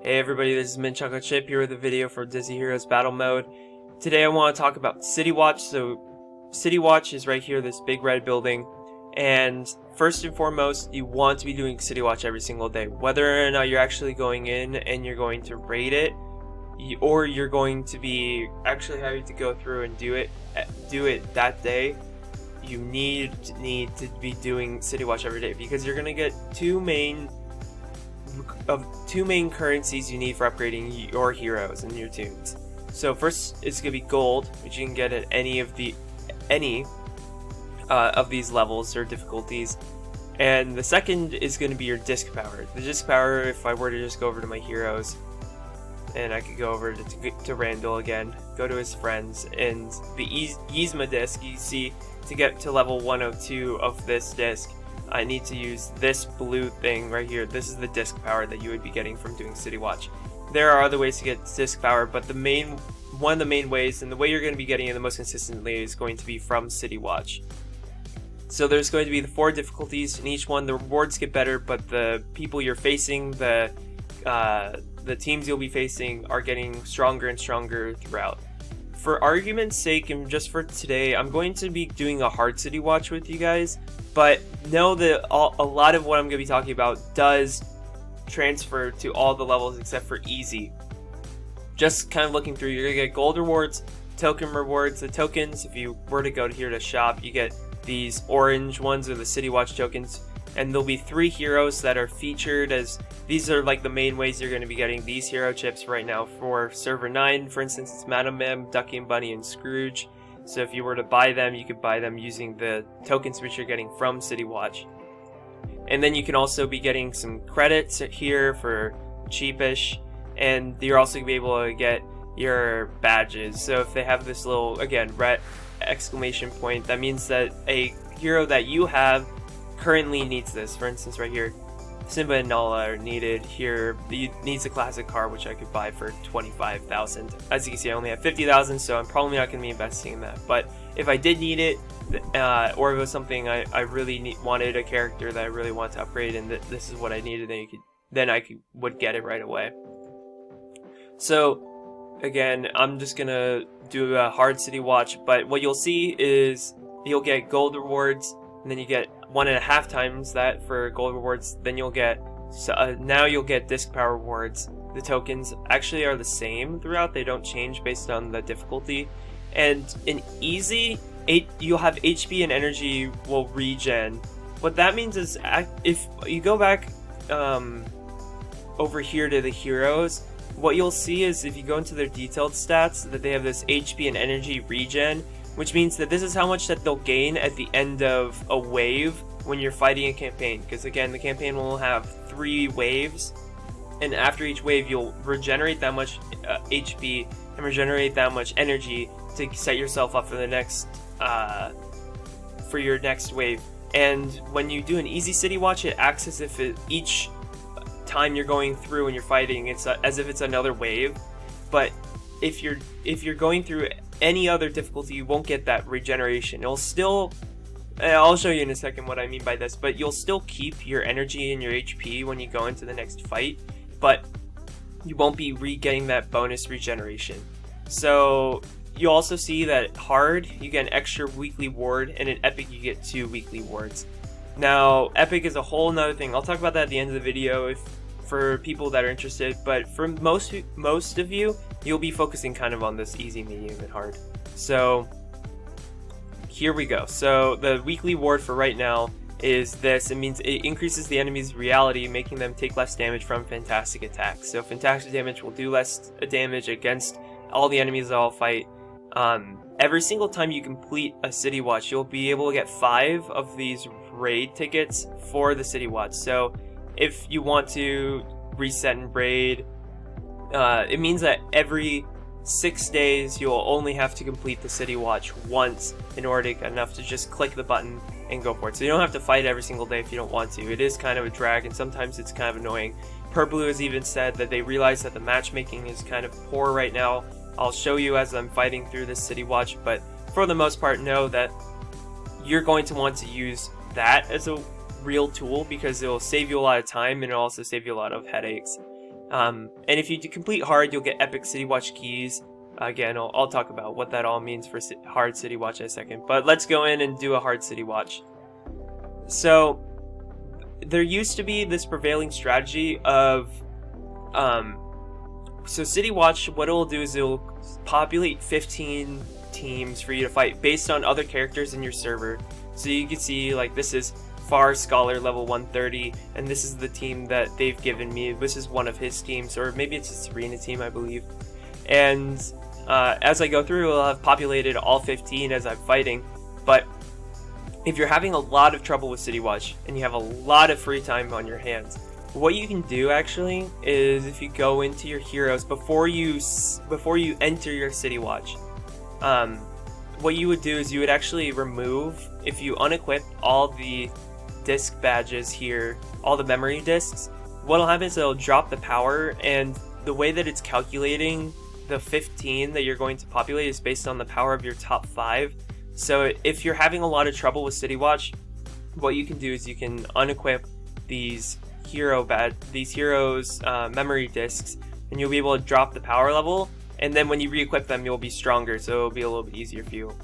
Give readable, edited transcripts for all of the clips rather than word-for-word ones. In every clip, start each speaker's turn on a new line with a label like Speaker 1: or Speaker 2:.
Speaker 1: Hey everybody, this is Mint Chocolate Chip here with a video for Disney Heroes Battle Mode. Today I want to talk about City Watch. So City Watch is right here, this big red building. And first and foremost, you want to be doing City Watch every single day. Whether or not you're actually going in and you're going to raid it, or you're going to be actually having to go through and do it that day, you need to be doing City Watch every day, because you're going to get two main currencies you need for upgrading your heroes and your toons. So first, it's going to be gold, which you can get at any of these levels or difficulties. And the second is going to be your disc power. The disc power, if I were to just go over to my heroes, and I could go over to Randall again, go to his friends, and the Yzma disc, you see, to get to level 102 of this disc, I need to use this blue thing right here. This is the disc power that you would be getting from doing City Watch. There are other ways to get disc power, but one of the main ways, and the way you're going to be getting it the most consistently, is going to be from City Watch. So there's going to be the 4 difficulties. In each one, the rewards get better, but the people you're facing, the teams you'll be facing, are getting stronger and stronger throughout. For argument's sake, and just for today, I'm going to be doing a hard City Watch with you guys, but know that a lot of what I'm going to be talking about does transfer to all the levels except for easy. Just kind of looking through, you're going to get gold rewards, token rewards. The tokens, if you were to go here to shop, you get these orange ones, are the City Watch tokens, and there'll be 3 heroes that are featured as, these are like the main ways you're going to be getting these hero chips right now. For server 9, for instance, it's Madam Mim, Ducky and Bunny, and Scrooge. So if you were to buy them, you could buy them using the tokens which you're getting from City Watch. And then you can also be getting some credits here for cheapish, and you're also going to be able to get your badges. So if they have this little, again, red exclamation point, that means that a hero that you have currently needs this. For instance, right here, Simba and Nala are needed here. It needs a classic car, which I could buy for 25,000. As you can see, I only have 50,000, so I'm probably not going to be investing in that. But if I did need it, or it was something I really wanted, a character that I really want to upgrade, and this is what I needed, then I would get it right away. So again, I'm just gonna do a hard City Watch, but what you'll see is you'll get gold rewards, and then you get 1.5 times that for gold rewards. Then you'll get now you'll get disc power rewards. The tokens actually are the same throughout; they don't change based on the difficulty. And in easy, you'll have HP and energy will regen. What that means is, if you go back over here to the heroes, what you'll see is if you go into their detailed stats, that they have this HP and energy regen, which means that this is how much that they'll gain at the end of a wave when you're fighting a campaign. Because again, the campaign will have 3 waves, and after each wave you'll regenerate that much HP and regenerate that much energy to set yourself up for the next for your next wave. And when you do an easy City Watch, it acts as if each time you're going through and you're fighting, it's as if it's another wave. But if you're going through any other difficulty, you won't get that regeneration. It'll still, I'll show you in a second what I mean by this, but you'll still keep your energy and your HP when you go into the next fight, but you won't be getting that bonus regeneration. So you also see that hard, you get an extra weekly ward, and in epic you get 2 weekly wards. Now epic is a whole nother thing. I'll talk about that at the end of the video for people that are interested, but for most of you, you'll be focusing kind of on this easy, medium, and hard. So here we go. So the weekly ward for right now is this. It means it increases the enemy's reality, making them take less damage from fantastic attacks. So fantastic damage will do less damage against all the enemies that I'll fight. Every single time you complete a City Watch, you'll be able to get 5 of these raid tickets for the City Watch. So if you want to reset and raid, it means that every 6 days you'll only have to complete the City Watch once in order to get enough to just click the button and go for it. So you don't have to fight every single day if you don't want to. It is kind of a drag, and sometimes it's kind of annoying. Purblue has even said that they realize that the matchmaking is kind of poor right now. I'll show you as I'm fighting through this City Watch, but for the most part, know that you're going to want to use that as a real tool, because it will save you a lot of time and it'll also save you a lot of headaches. And if you complete hard, you'll get epic City Watch keys. Again, I'll talk about what that all means for hard City Watch in a second. But let's go in and do a hard City Watch. So there used to be this prevailing strategy of so City Watch, what it'll do is it'll populate 15 teams for you to fight based on other characters in your server. So you can see, like, this is Far Scholar level 130, and this is the team that they've given me. This is one of his teams, or maybe it's a Serena team, I believe. And as I go through, I'll have populated all 15 as I'm fighting. But if you're having a lot of trouble with City Watch and you have a lot of free time on your hands, what you can do actually is, if you go into your heroes before you enter your City Watch, what you would do is you would actually remove, if you unequip all the disc badges here, all the memory discs, what'll happen is it'll drop the power, and the way that it's calculating the 15 that you're going to populate is based on the power of your top 5. So if you're having a lot of trouble with City Watch, what you can do is you can unequip these heroes memory discs, and you'll be able to drop the power level, and then when you re-equip them, you'll be stronger, so it'll be a little bit easier for you.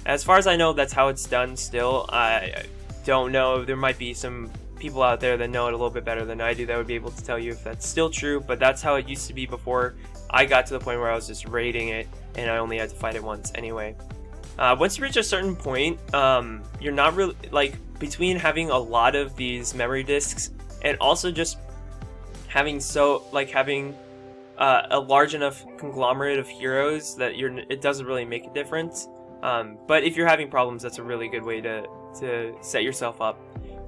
Speaker 1: As far as I know, that's how it's done still. I don't know, there might be some people out there that know it a little bit better than I do that would be able to tell you if that's still true, but that's how it used to be before I got to the point where I was just raiding it and I only had to fight it once anyway. Once you reach a certain point, you're not really, like, between having a lot of these memory discs and also just having a large enough conglomerate of heroes that it doesn't really make a difference. But if you're having problems, that's a really good way to set yourself up.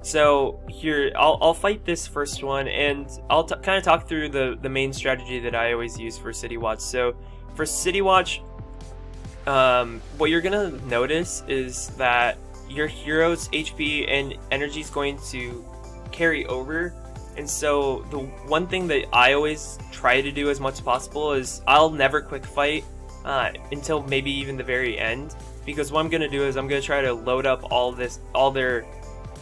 Speaker 1: So here, I'll fight this first one, and I'll kind of talk through the main strategy that I always use for City Watch. So for City Watch, what you're gonna notice is that your hero's HP and energy is going to carry over. And so the one thing that I always try to do as much as possible is I'll never quick fight until maybe even the very end, because what I'm gonna do is I'm gonna try to load up all their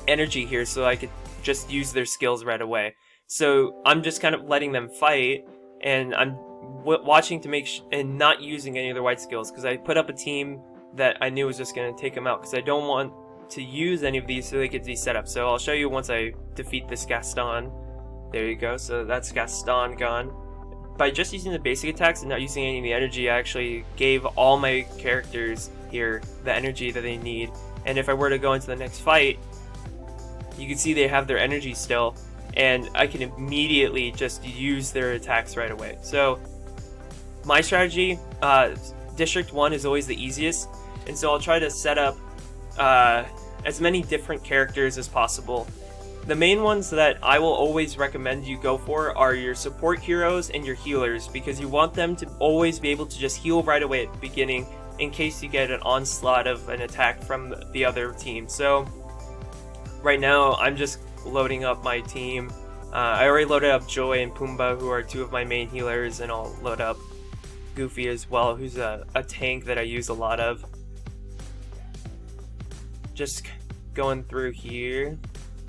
Speaker 1: energy here so I could just use their skills right away. So I'm just kind of letting them fight, and I'm watching to make and not using any of their white skills, because I put up a team that I knew was just going to take them out, because I don't want to use any of these so they could be set up. So I'll show you once I defeat this Gaston. There you go, so that's Gaston gone. By just using the basic attacks and not using any of the energy, I actually gave all my characters here the energy that they need. And if I were to go into the next fight, you can see they have their energy still, and I can immediately just use their attacks right away. So my strategy, District 1 is always the easiest, and so I'll try to set up as many different characters as possible. The main ones that I will always recommend you go for are your support heroes and your healers, because you want them to always be able to just heal right away at the beginning in case you get an onslaught of an attack from the other team. So right now I'm just loading up my team. I already loaded up Joy and Pumbaa, who are two of my main healers, and I'll load up Goofy as well, who's a tank that I use a lot of. Just going through here,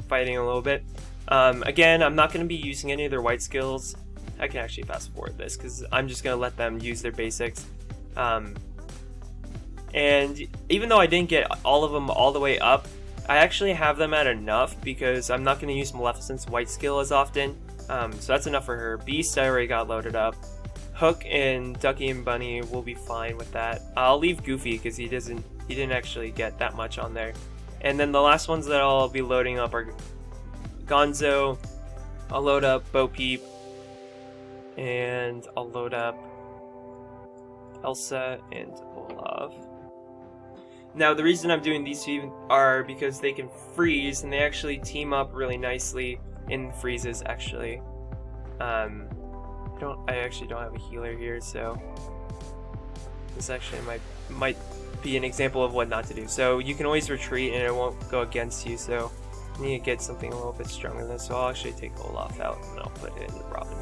Speaker 1: fighting a little bit. Again, I'm not going to be using any of their white skills. I can actually fast forward this because I'm just going to let them use their basics. And even though I didn't get all of them all the way up, I actually have them at enough because I'm not going to use Maleficent's white skill as often. So that's enough for her. Beast, I already got loaded up. Hook and Ducky and Bunny will be fine with that. I'll leave Goofy because he didn't actually get that much on there. And then the last ones that I'll be loading up are Gonzo. I'll load up Bo Peep, and I'll load up Elsa and Olaf. Now the reason I'm doing these two are because they can freeze, and they actually team up really nicely in freezes actually. I actually don't have a healer here, so this actually might be an example of what not to do. So you can always retreat and it won't go against you, so you need to get something a little bit stronger than this. So I'll actually take Olaf out and I'll put it in Robin.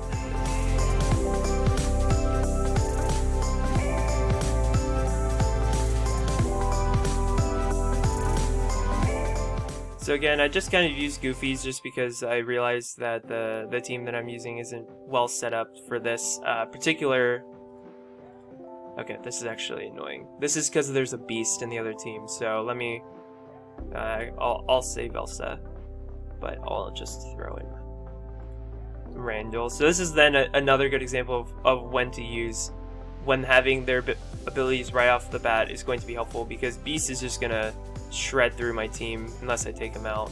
Speaker 1: So again, I just kind of use Goofies just because I realized that the team that I'm using isn't well set up for this particular... Okay, this is actually annoying. This is because there's a beast in the other team, so let me... I'll save Elsa, but I'll just throw in Randall. So this is then another good example of when to use, when having their abilities right off the bat is going to be helpful, because Beast is just going to shred through my team unless I take him out.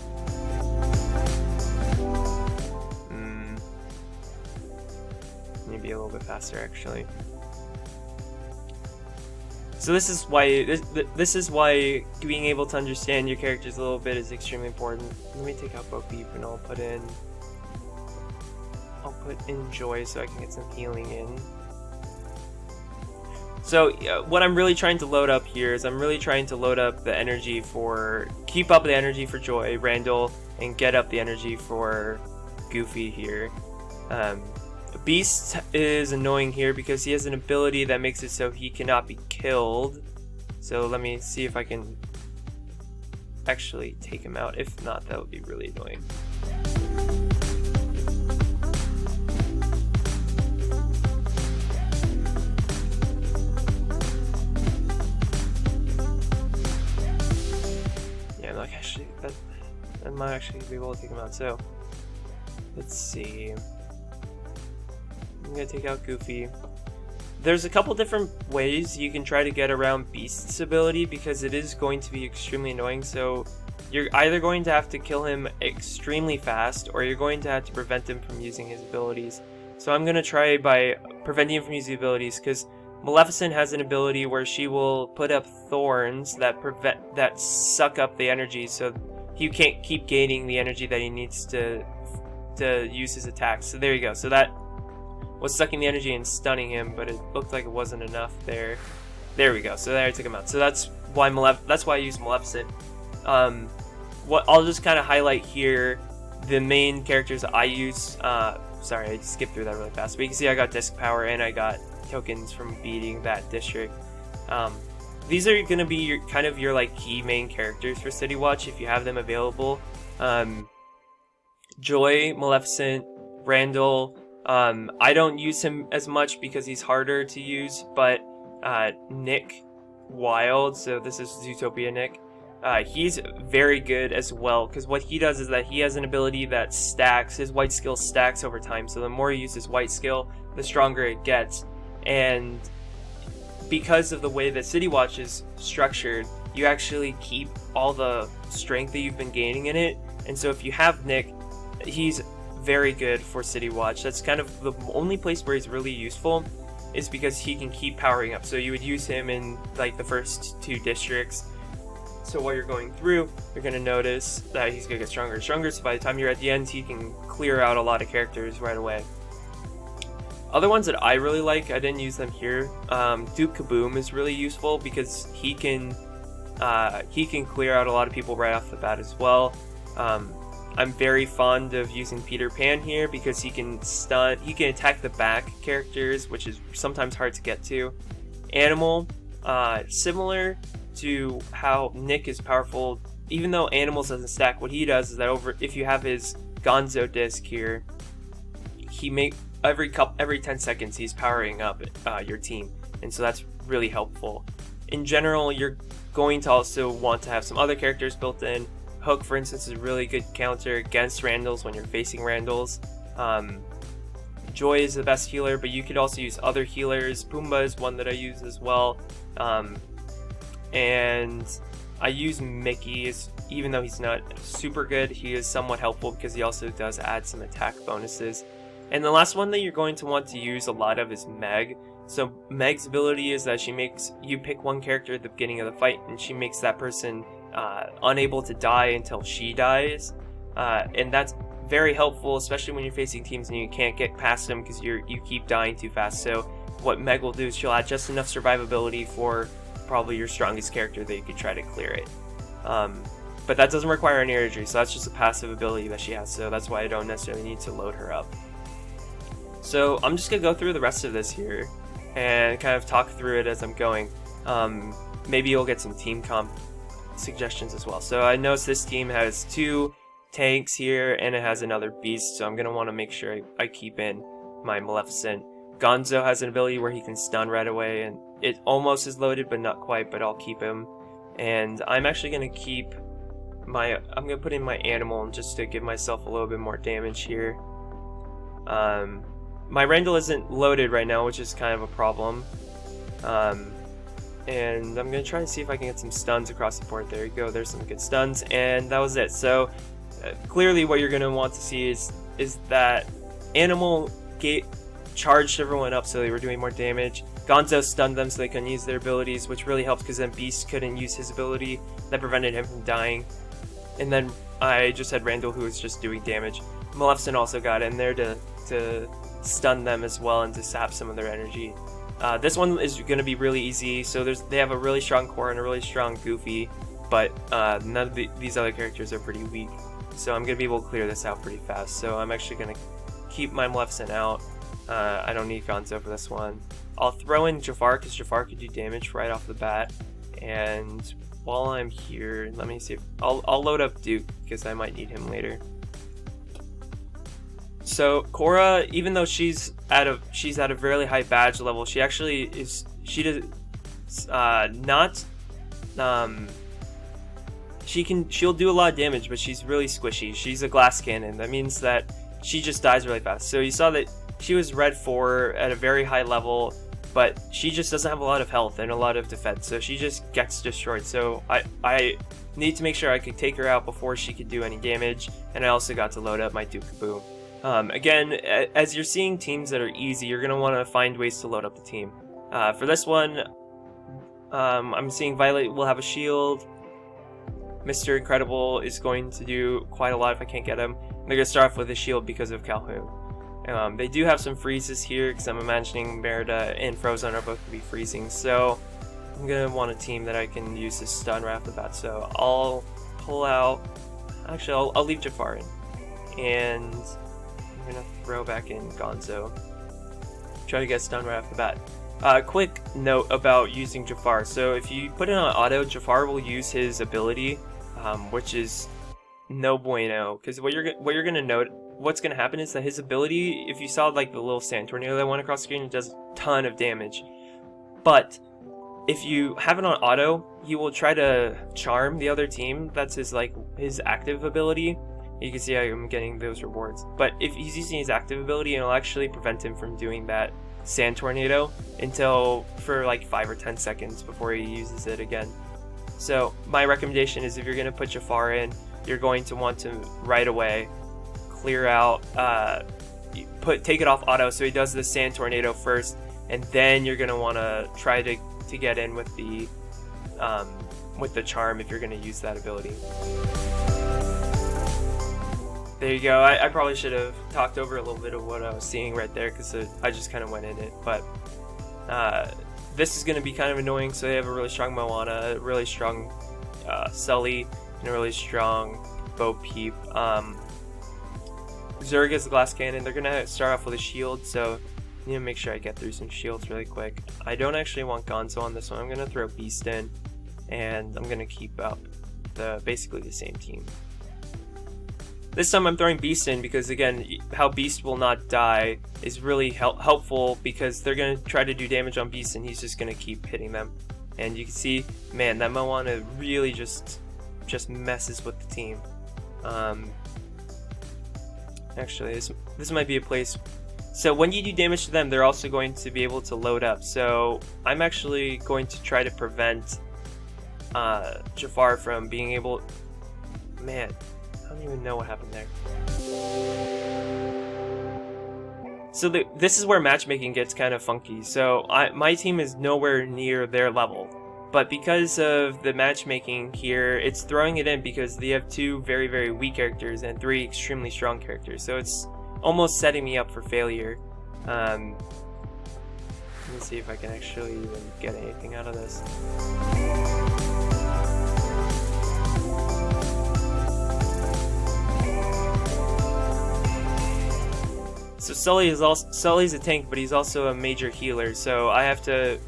Speaker 1: Maybe a little bit faster actually. So this is why this is why being able to understand your characters a little bit is extremely important. Let me take out Bo Peep and I'll put in Joy so I can get some healing in. So what I'm really trying to load up here is I'm really trying to load up the energy for, keep up the energy for Joy, Randall, and get up the energy for Goofy here. Beast is annoying here because he has an ability that makes it so he cannot be killed. So let me see if I can actually take him out. If not, that would be really annoying. I might actually be able to take him out. So let's see. I'm gonna take out Goofy. There's a couple different ways you can try to get around Beast's ability because it is going to be extremely annoying. So you're either going to have to kill him extremely fast or you're going to have to prevent him from using his abilities. So I'm gonna try by preventing him from using abilities, because Maleficent has an ability where she will put up thorns that suck up the energy, so he can't keep gaining the energy that he needs to use his attacks. So there you go. So that was sucking the energy and stunning him, but it looked like it wasn't enough there. There we go. So there I took him out. So that's why I use Maleficent. What I'll just kind of highlight here, the main characters that I use. Sorry, I skipped through that really fast. But you can see I got disc power and I got tokens from beating that district. These are going to be your like key main characters for City Watch if you have them available. Joy, Maleficent, Randall. I don't use him as much because he's harder to use, but Nick Wilde, so this is Zootopia Nick, he's very good as well, because what he does is that he has an ability that stacks, his white skill stacks over time, so the more you use his white skill, the stronger it gets. And because of the way that City Watch is structured, you actually keep all the strength that you've been gaining in it. And so if you have Nick, he's very good for City Watch. That's kind of the only place where he's really useful, is because he can keep powering up. So you would use him in like the first 2 districts. So while you're going through, you're going to notice that he's going to get stronger and stronger. So by the time you're at the end, he can clear out a lot of characters right away. Other ones that I really like, I didn't use them here. Duke Kaboom is really useful because he can clear out a lot of people right off the bat as well. I'm very fond of using Peter Pan here because he can stun, he can attack the back characters, which is sometimes hard to get to. Animal, similar to how Nick is powerful, even though Animals doesn't stack, what he does is that if you have his Gonzo disc here, every 10 seconds he's powering up your team, and so that's really helpful. In general, you're going to also want to have some other characters built in. Hook, for instance, is a really good counter against Randalls when you're facing Randalls. Joy is the best healer, but you could also use other healers. Pumbaa is one that I use as well. And I use Mickey, even though he's not super good, he is somewhat helpful because he also does add some attack bonuses. And the last one that you're going to want to use a lot of is Meg. So Meg's ability is that she makes you pick one character at the beginning of the fight, and she makes that person unable to die until she dies. And that's very helpful, especially when you're facing teams and you can't get past them because you keep dying too fast. So what Meg will do is she'll add just enough survivability for probably your strongest character that you could try to clear it. But that doesn't require any energy, so that's just a passive ability that she has, so that's why I don't necessarily need to load her up. So I'm just going to go through the rest of this here and kind of talk through it as I'm going. Maybe you'll get some team comp suggestions as well. So I noticed this team has 2 tanks here, and it has another beast, so I'm going to want to make sure I keep in my Maleficent. Gonzo has an ability where he can stun right away, and it almost is loaded, but not quite, but I'll keep him. And I'm actually going to keep I'm going to put in my animal just to give myself a little bit more damage here. My Randall isn't loaded right now, which is kind of a problem. And I'm going to try to see if I can get some stuns across the board. There you go, there's some good stuns, and that was it. So clearly what you're going to want to see is that Animal charged everyone up so they were doing more damage. Gonzo stunned them so they couldn't use their abilities, which really helped because then Beast couldn't use his ability. That prevented him from dying. And then I just had Randall, who was just doing damage. Maleficent also got in there to stun them as well and to sap some of their energy. This one is going to be really easy. So they have a really strong core and a really strong Goofy, but none of these other characters are pretty weak. So I'm going to be able to clear this out pretty fast. So I'm actually going to keep my Maleficent out. I don't need Gonzo for this one. I'll throw in Jafar because Jafar could do damage right off the bat. And while I'm here, let me see if I'll load up Duke because I might need him later. So Cora, even though she's at a really high badge level, she actually is she'll do a lot of damage, but she's really squishy. She's a glass cannon. That means that she just dies really fast. So you saw that she was red 4 at a very high level, but she just doesn't have a lot of health and a lot of defense, so she just gets destroyed. So I need to make sure I could take her out before she could do any damage, and I also got to load up my Duke Kaboom. Again, as you're seeing teams that are easy, you're going to want to find ways to load up the team. For this one, I'm seeing Violet will have a shield. Mr. Incredible is going to do quite a lot if I can't get him. They're going to start off with a shield because of Calhoun. They do have some freezes here because I'm imagining Merida and Frozone are both going to be freezing. So I'm going to want a team that I can use to stun right off the bat. So I'll pull out... Actually, I'll leave Jafar in. And I'm going to throw back in Gonzo. Try to get stun right off the bat. Quick note about using Jafar. So if you put it on auto, Jafar will use his ability, which is no bueno. Because what you're gonna note, what's gonna happen is that his ability, if you saw like the little sand tornado that went across the screen, it does a ton of damage. But if you have it on auto, he will try to charm the other team. That's his active ability. You can see how I'm getting those rewards. But if he's using his active ability, it'll actually prevent him from doing that sand tornado for like 5 or 10 seconds before he uses it again. So my recommendation is if you're going to put Jafar in, you're going to want to right away clear out, take it off auto so he does the sand tornado first, and then you're going to want to try to get in with the charm if you're going to use that ability. There you go. I probably should have talked over a little bit of what I was seeing right there because I just kind of went in it. But this is going to be kind of annoying. So they have a really strong Moana, a really strong Sully, and a really strong Bo Peep. Zerg is the glass cannon. They're going to start off with a shield, so I need to make sure I get through some shields really quick. I don't actually want Gonzo on this one. I'm going to throw Beast in, and I'm going to keep up basically the same team. This time I'm throwing Beast in because, again, how Beast will not die is really helpful because they're going to try to do damage on Beast and he's just going to keep hitting them. And you can see, man, that Moana really just messes with the team. Actually, this might be a place... So when you do damage to them, they're also going to be able to load up. So I'm actually going to try to prevent Jafar from being able... Man... I don't even know what happened there. So this is where matchmaking gets kind of funky. So my team is nowhere near their level. But because of the matchmaking here, it's throwing it in because they have 2 very, very weak characters and 3 extremely strong characters. So it's almost setting me up for failure. Let me see if I can actually even get anything out of this. So Sully's a tank, but he's also a major healer, so I have to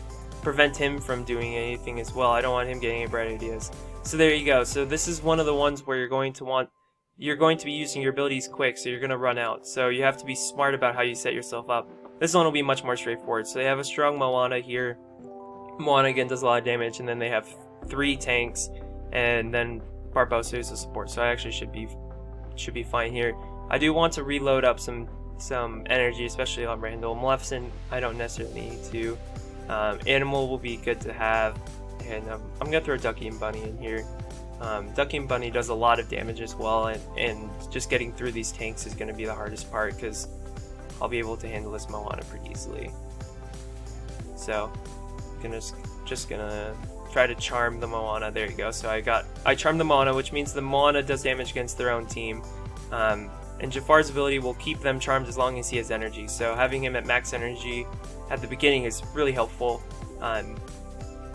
Speaker 1: prevent him from doing anything as well. I don't want him getting any bright ideas. So there you go. So this is one of the ones where you're going to be using your abilities quick, so you're going to run out. So you have to be smart about how you set yourself up. This one will be much more straightforward. So they have a strong Moana here. Moana again does a lot of damage, and then they have 3 tanks, and then Barbossa is a support. So I actually should be fine here. I do want to reload up some energy, especially on Randall. Maleficent, I don't necessarily need to. Animal will be good to have, and I'm gonna throw Ducky and Bunny in here. Ducky and Bunny does a lot of damage as well, and just getting through these tanks is going to be the hardest part because I'll be able to handle this Moana pretty easily. So I'm just gonna try to charm the Moana. There you go. So I charmed the Moana, which means the Moana does damage against their own team. And Jafar's ability will keep them charmed as long as he has energy. So having him at max energy at the beginning is really helpful.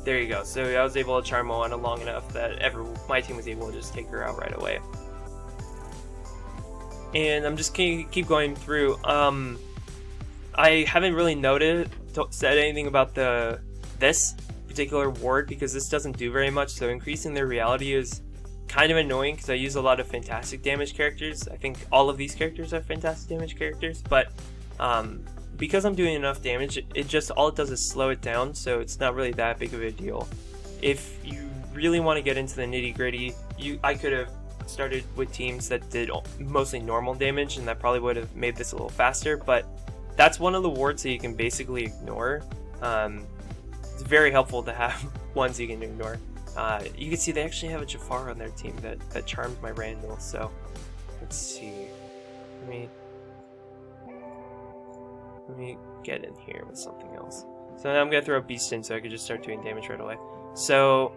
Speaker 1: There you go. So I was able to charm Moana long enough that my team was able to just take her out right away. And I'm just gonna keep going through. I haven't really said anything about this particular ward because this doesn't do very much. So increasing their reality is kind of annoying because I use a lot of fantastic damage characters. I think all of these characters are fantastic damage characters, but because I'm doing enough damage, all it does is slow it down, so it's not really that big of a deal. If you really want to get into the nitty gritty, I could have started with teams that did mostly normal damage, and that probably would have made this a little faster, but that's one of the wards that you can basically ignore. It's very helpful to have ones you can ignore. You can see they actually have a Jafar on their team that charmed my Randall, so let's see. Let me get in here with something else. So now I'm going to throw a Beast in so I can just start doing damage right away. So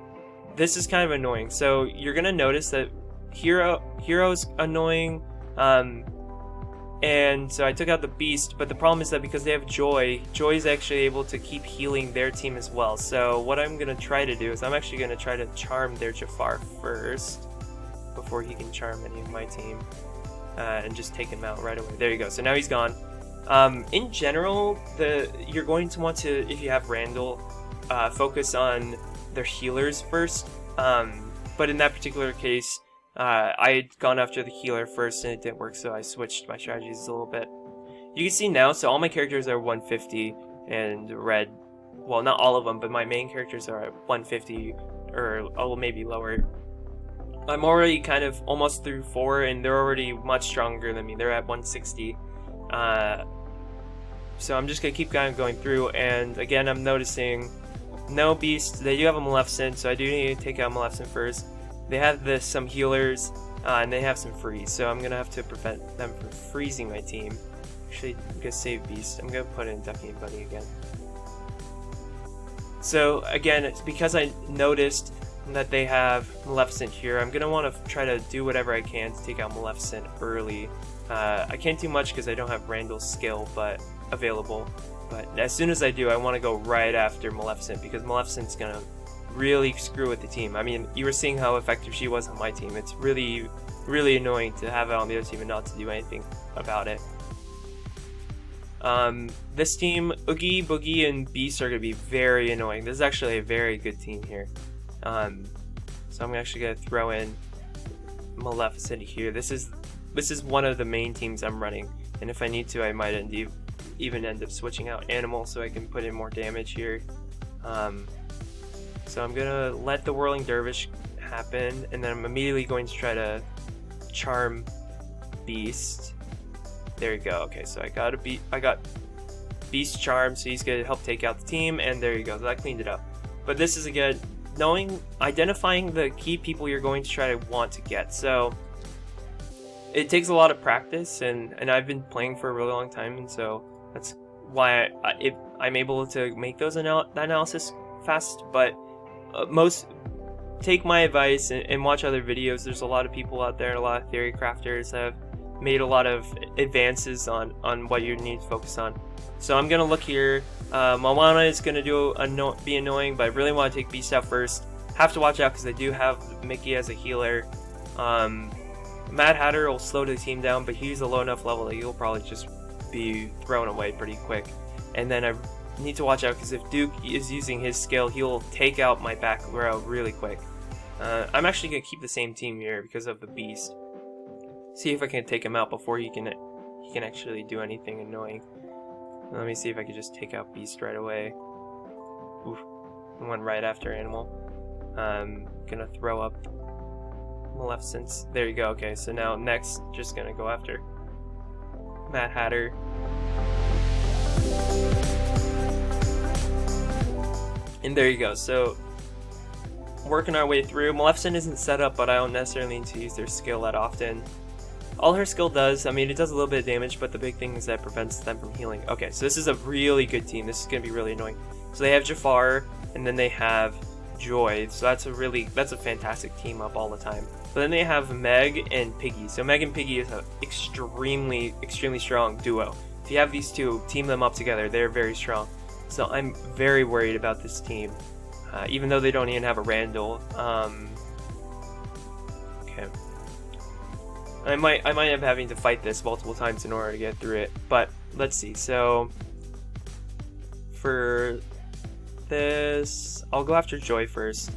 Speaker 1: this is kind of annoying. So you're going to notice that Hero's annoying, and so I took out the Beast, but the problem is that because they have Joy is actually able to keep healing their team as well. So what I'm going to try to do is I'm actually going to try to charm their Jafar first before he can charm any of my team, and just take him out right away. There you go. So now he's gone. In general, you're going to want to, if you have Randall, focus on their healers first, but in that particular case, I had gone after the healer first and it didn't work, so I switched my strategies a little bit. You can see now, so all my characters are 150 and red, well, not all of them, but my main characters are at 150 or maybe lower. I'm already kind of almost through 4 and they're already much stronger than me. They're at 160. So I'm just gonna keep kind of going through, and again I'm noticing no Beast. They do have a Maleficent, so I do need to take out Maleficent first. They have some healers, and they have some freeze, so I'm gonna have to prevent them from freezing my team. Actually, I'm gonna save Beast. I'm gonna put in Ducky and Bunny again. So again, it's because I noticed that they have Maleficent here. I'm gonna want to try to do whatever I can to take out Maleficent early. I can't do much because I don't have Randall's skill available, but as soon as I do, I want to go right after Maleficent because Maleficent's gonna really screw with the team. I mean, you were seeing how effective she was on my team. It's really, really annoying to have it on the other team and not to do anything about it. This team, Oogie, Boogie, and Beast are gonna be very annoying. This is actually a very good team here. So I'm actually gonna throw in Maleficent here. This is one of the main teams I'm running, and if I need to, I might even end up switching out Animal so I can put in more damage here. So I'm gonna let the Whirling Dervish happen, and then I'm immediately going to try to charm Beast. There you go. Okay, so I got Beast charmed, so he's gonna help take out the team, and there you go. So that cleaned it up. But this is again identifying the key people you're going to try to want to get. So it takes a lot of practice, and I've been playing for a really long time, and so that's why I'm able to make those analysis fast. But take my advice and watch other videos. There's a lot of people out there, a lot of theory crafters have made a lot of advances on what you need to focus on. So I'm gonna look here. Moana is gonna be annoying, but I really want to take Beast out first. Have to watch out because I do have Mickey as a healer. Mad Hatter will slow the team down, but he's a low enough level that he'll probably just be thrown away pretty quick. And then I need to watch out because if Duke is using his skill, he'll take out my back row really quick. I'm actually gonna keep the same team here because of the beast. See if I can take him out before he can actually do anything annoying. Let me see if I can just take out beast right away. Oof, one right after animal. I'm gonna throw up Maleficent. There you go. Okay, so now next, just gonna go after Mad Hatter. And there you go. So working our way through. Maleficent isn't set up, but I don't necessarily need to use their skill that often. All her skill does, I mean, it does a little bit of damage, but the big thing is that it prevents them from healing. Okay, so this is a really good team. This is going to be really annoying. So they have Jafar, and then they have Joy. So that's a fantastic team up all the time. But then they have Meg and Piggy. So Meg and Piggy is an extremely strong duo. If you have these two, team them up together, they're very strong. So I'm very worried about this team. Even though they don't even have a Randall. Okay. I might end up having to fight this multiple times in order to get through it. But let's see. So for this, I'll go after Joy first.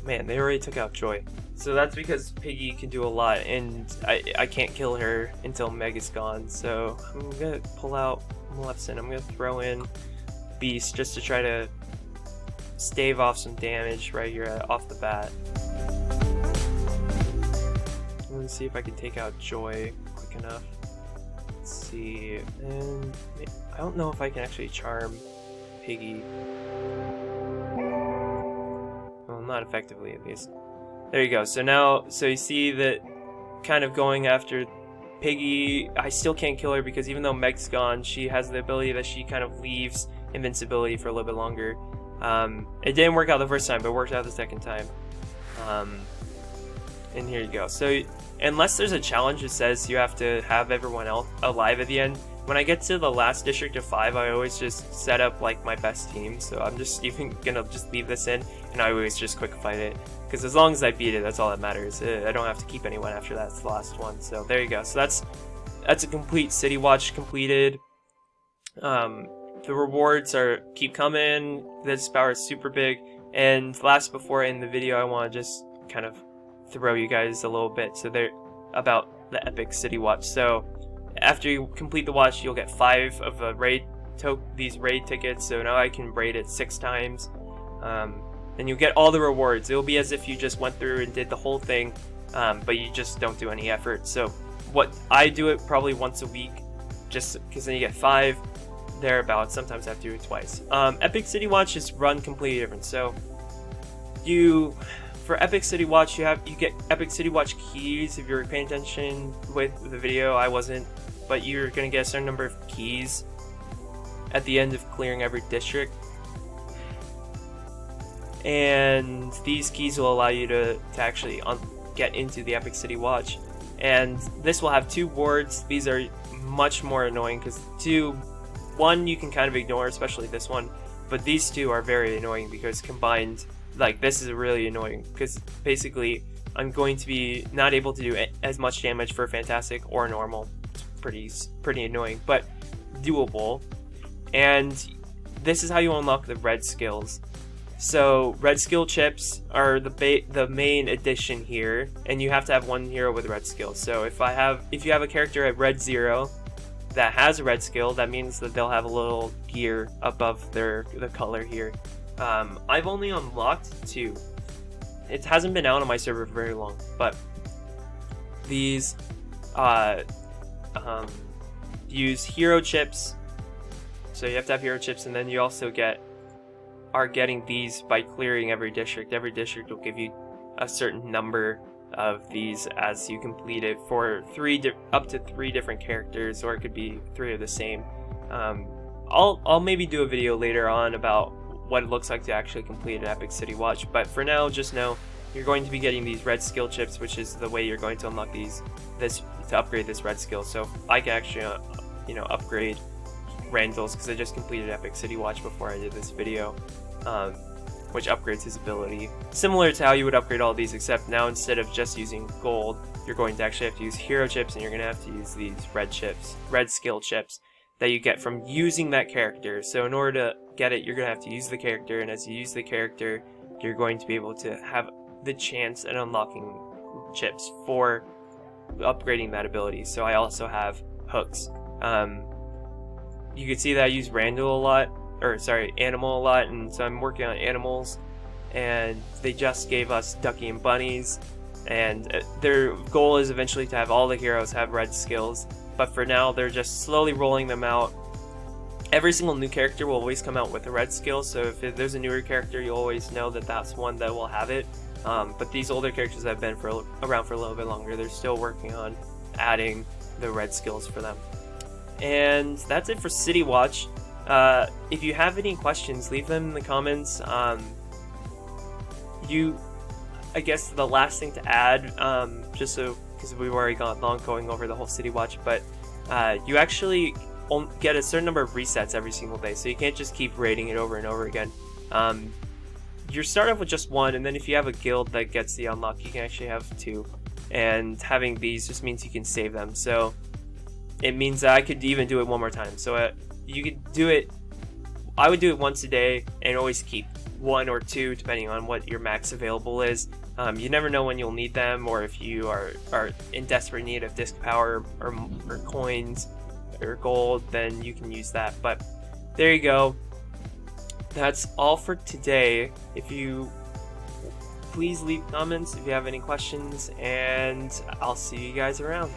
Speaker 1: Man, they already took out Joy. So that's because Piggy can do a lot, and I can't kill her until Meg is gone. So I'm gonna pull out Maleficent. I'm gonna throw in Beast just to try to stave off some damage right here off the bat. Let's see if I can take out Joy quick enough. Let's see, and I don't know if I can actually charm Piggy. Well, not effectively at least. There you go. So now, so you see that kind of going after Piggy, I still can't kill her because even though Meg's gone, she has the ability that she kind of leaves invincibility for a little bit longer. It didn't work out the first time, but it worked out the second time. And here you go. So unless there's a challenge that says you have to have everyone else alive at the end, when I get to the last district of 5, I always just set up like my best team. So I'm just even gonna just leave this in, and I always just quick fight it. Because as long as I beat it, that's all that matters. I don't have to keep anyone after that's the last one. So there you go. So that's a complete City Watch completed. The rewards keep coming. This power is super big. And last, before I end the video, I want to just kind of throw you guys a little bit. So they're about the Epic City Watch. So after you complete the watch, you'll get 5 of these raid tickets. So now I can raid it 6 times. And you'll get all the rewards. It'll be as if you just went through and did the whole thing, but you just don't do any effort. So what I do it probably once a week, just because then you get 5 thereabouts. Sometimes I have to do it twice. Epic City Watch is run completely different. So for Epic City Watch, you get Epic City Watch keys. If you're paying attention with the video, I wasn't, but you're gonna get a certain number of keys at the end of clearing every district. And these keys will allow you to actually get into the Epic City Watch. And this will have 2 wards. These are much more annoying because one you can kind of ignore, especially this one, but these 2 are very annoying because combined, like this is really annoying because basically I'm going to be not able to do as much damage for Fantastic or Normal. It's pretty annoying, but doable. And this is how you unlock the red skills. So red skill chips are the main addition here, and you have to have one hero with red skill. So if you have a character at red 0 that has a red skill, that means that they'll have a little gear above the color here. I've only unlocked 2. It hasn't been out on my server for very long, but these use hero chips. So you have to have hero chips, and then you also are getting these by clearing every district. Every district will give you a certain number of these as you complete it for up to 3 different characters, or it could be 3 of the same. I'll maybe do a video later on about what it looks like to actually complete an Epic City Watch, but for now, just know you're going to be getting these red skill chips, which is the way you're going to unlock to upgrade this red skill. So I can actually upgrade Randall's because I just completed Epic City Watch before I did this video. which upgrades his ability. Similar to how you would upgrade all these, except now instead of just using gold, you're going to actually have to use hero chips, and you're going to have to use these red chips, red skill chips, that you get from using that character. So in order to get it, you're going to have to use the character, and as you use the character, you're going to be able to have the chance at unlocking chips for upgrading that ability. So I also have hooks. You can see that I use Randall a lot, or sorry, Animal a lot, and so I'm working on animals, and they just gave us Ducky and Bunnies, and their goal is eventually to have all the heroes have red skills, but for now they're just slowly rolling them out. Every single new character will always come out with a red skill, so if there's a newer character, you'll always know that that's one that will have it. But these older characters that have been around for a little bit longer, they're still working on adding the red skills for them. And that's it for City Watch. If you have any questions, leave them in the comments. I guess the last thing to add, just so, because we've already gone long going over the whole City Watch, but you actually get a certain number of resets every single day, so you can't just keep raiding it over and over again. You start off with just one, and then if you have a guild that gets the unlock, you can actually have two. And having these just means you can save them, so it means that I could even do it one more time. So you could do it, I would do it once a day and always keep one or two depending on what your max available is. You never know when you'll need them, or if you are in desperate need of disc power or coins or gold, then you can use that. But there you go. That's all for today. Please leave comments if you have any questions, and I'll see you guys around.